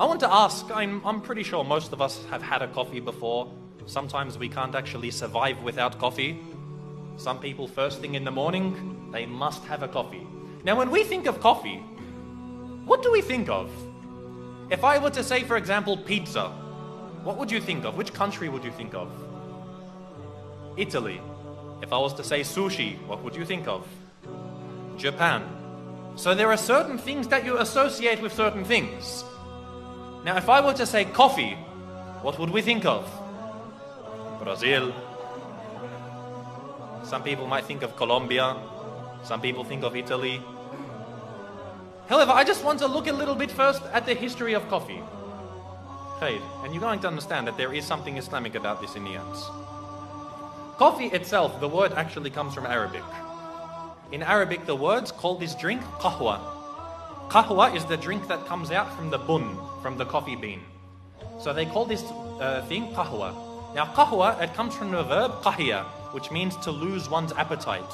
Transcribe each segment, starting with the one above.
I want to ask, I'm pretty sure most of us have had a coffee before. Sometimes we can't actually survive without coffee. Some people, first thing in the morning, they must have a coffee. Now, when we think of coffee, what do we think of? If I were to say, for example, pizza, what would you think of? Which country would you think of? Italy. If I was to say sushi, what would you think of? Japan. So there are certain things that you associate with certain things. Now, if I were to say coffee, what would we think of? Brazil. Some people might think of Colombia. Some people think of Italy. However, I just want to look a little bit first at the history of coffee. And you're going to understand that there is something Islamic about this in the end. Coffee itself, the word actually comes from Arabic. In Arabic, the words call this drink qahwa. Qahwa is the drink that comes out from the bun, from the coffee bean. So they call this thing qahwa. Now qahwa, it comes from the verb qahiya, which means to lose one's appetite.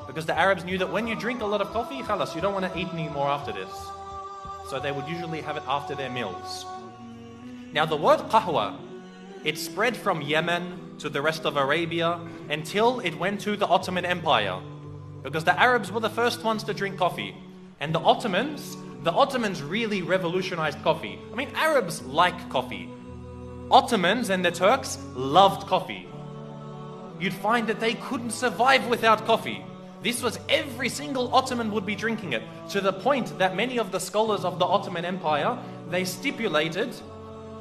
Because the Arabs knew that when you drink a lot of coffee, khalas, you don't want to eat anymore after this. So they would usually have it after their meals. Now the word qahwa, it spread from Yemen to the rest of Arabia until it went to the Ottoman Empire. Because the Arabs were the first ones to drink coffee. And the Ottomans really revolutionized coffee. I mean, Arabs like coffee. Ottomans and the Turks loved coffee. You'd find that they couldn't survive without coffee. This was every single Ottoman would be drinking it, to the point that many of the scholars of the Ottoman Empire, they stipulated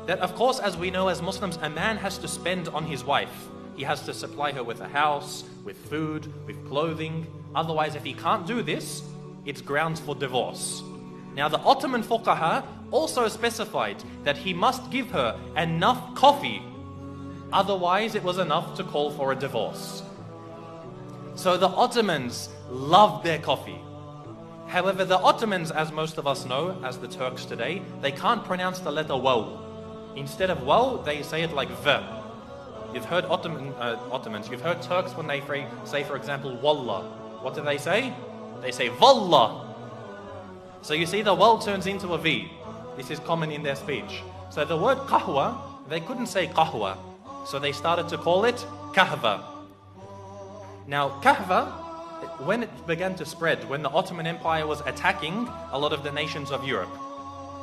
that, of course, as we know as Muslims, a man has to spend on his wife. He has to supply her with a house, with food, with clothing. Otherwise, if he can't do this, it's grounds for divorce. Now, the Ottoman fuqaha also specified that he must give her enough coffee. Otherwise, it was enough to call for a divorce. So the Ottomans loved their coffee. However, the Ottomans, as most of us know, as the Turks today, they can't pronounce the letter waw. Instead of waw, they say it like v. You've heard Ottomans, you've heard Turks when they say, for example, wallah. What do they say? They say wallah. So you see the waw turns into a v. This is common in their speech. So the word qahwa, they couldn't say qahwa. So they started to call it kahva. Now, kahva, when it began to spread, when the Ottoman Empire was attacking a lot of the nations of Europe,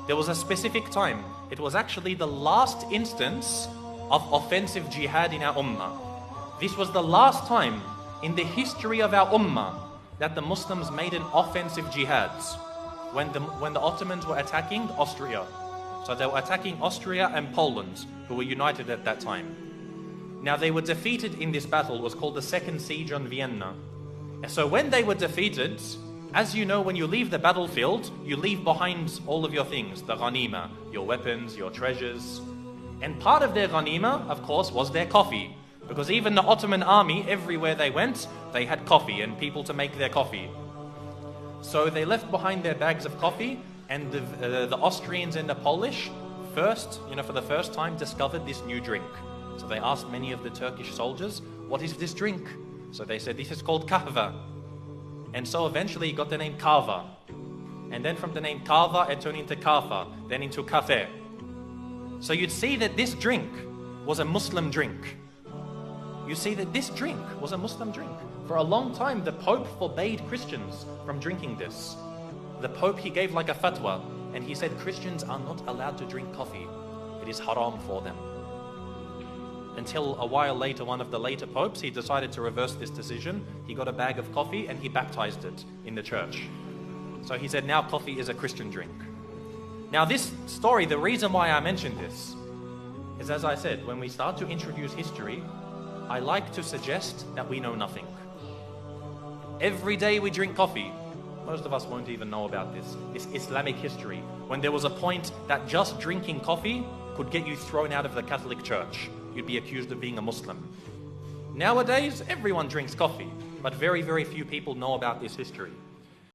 there was a specific time. It was actually the last instance of offensive jihad in our ummah. This was the last time in the history of our ummah that the Muslims made an offensive jihad, when the Ottomans were attacking Austria. So they were attacking Austria and Poland, who were united at that time. Now they were defeated in this battle. It was called the Second Siege on Vienna. And so when they were defeated, as you know, when you leave the battlefield, you leave behind all of your things, the ghanima, your weapons, your treasures. And part of their ghanima, of course, was their coffee. Because even the Ottoman army, everywhere they went, they had coffee and people to make their coffee. So they left behind their bags of coffee, and the Austrians and the Polish for the first time discovered this new drink. So they asked many of the Turkish soldiers, what is this drink? So they said, this is called kahva. And so eventually it got the name kava. And then from the name kava, it turned into kafa, then into kafe. So you'd see that this drink was a Muslim drink. You see that this drink was a Muslim drink. For a long time, the Pope forbade Christians from drinking this. The Pope, he gave like a fatwa, and he said Christians are not allowed to drink coffee. It is haram for them. Until a while later, one of the later popes, he decided to reverse this decision. He got a bag of coffee and he baptized it in the church. So he said now coffee is a Christian drink. Now this story, the reason why I mentioned this is, as I said, when we start to introduce history, I like to suggest that we know nothing. Every day we drink coffee. Most of us won't even know about this Islamic history, when there was a point that just drinking coffee could get you thrown out of the Catholic Church. You'd be accused of being a Muslim. Nowadays, everyone drinks coffee, but very, very few people know about this history.